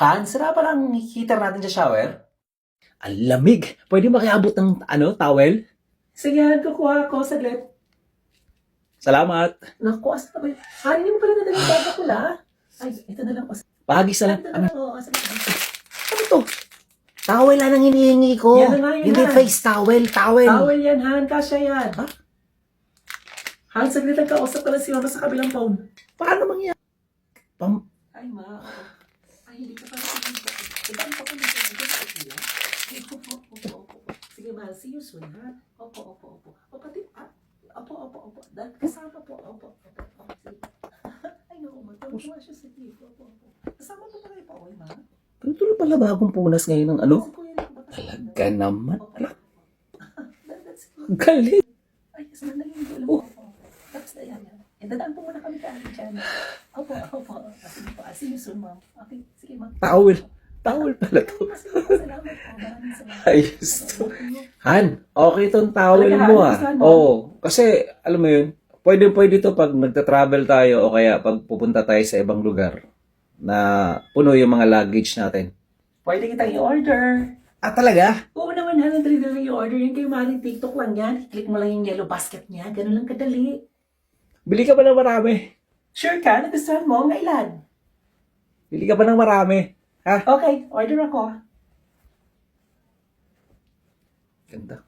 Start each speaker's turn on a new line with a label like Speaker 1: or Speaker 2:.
Speaker 1: Han, sira pa lang heater natin sa shower?
Speaker 2: Ang lamig. Pwede makiabot ng towel?
Speaker 1: Sige, Han, kukuha ako saglit.
Speaker 2: Salamat.
Speaker 1: Naku, asa na ba yun? Han, hindi mo pala nadala yung baga ko la. Ay, ito na lang.
Speaker 2: Bahagis na lang.
Speaker 1: Ito na lang. Oo, saglit.
Speaker 2: Ano to? Towel lang ang hinihingi ko.
Speaker 1: Yan na nga yun,
Speaker 2: Hindi
Speaker 1: Han.
Speaker 2: face towel. Towel.
Speaker 1: Towel yan, Han. Kasya yan.
Speaker 2: Ha?
Speaker 1: Han, saglit lang kausap ko lang si Mama sa kabilang phone.
Speaker 2: Paano mangyari?
Speaker 1: Ay, ma. Ay, hindi ka pala dito. Ibang pa ko dito. Opo. Sige, mahal. See you soon, ha? Opo. O, pati, opo. Dahil kasama po. Opo. Sige. Ay, naku, magtuwa siya sa dito. Opo. Kasama po pa kayo pa, oy, ma?
Speaker 2: Tuloy pala bagong punas ngayon ng ano?
Speaker 1: Si Kuya Rico ba tayo?
Speaker 2: Talaga naman.
Speaker 1: Opo. That's it.
Speaker 2: Galit.
Speaker 1: Ay, sandali, hindi alam ko. Tapos na yan. Dadaan po muna kami kami dyan. Opo. Sige po. See you soon, ma'am. Okay, sige, ma'am.
Speaker 2: Towel. Towel pala to.
Speaker 1: Salamat po. Maraming salamat.
Speaker 2: Ayos to. Han, okay tong towel
Speaker 1: Talaga,
Speaker 2: mo
Speaker 1: gustuhan mo?
Speaker 2: Oo. Kasi, alam mo yun, pwede to pag nagta-travel tayo o kaya pag pupunta tayo sa ibang lugar na puno yung mga luggage natin.
Speaker 1: Pwede kitang i-order.
Speaker 2: Ah, talaga?
Speaker 1: Oo naman, Han. Dali na lang i-order. Yan kayo maaaring TikTok lang yan. Click mo lang yung yellow basket niya. Ganun lang kadali.
Speaker 2: Bili ka ba ng marami?
Speaker 1: Sure ka? Nagustuhan mo? Ang ilan?
Speaker 2: Bili ka ba ng marami? Ha?
Speaker 1: Okay, order ako.
Speaker 2: Ganda.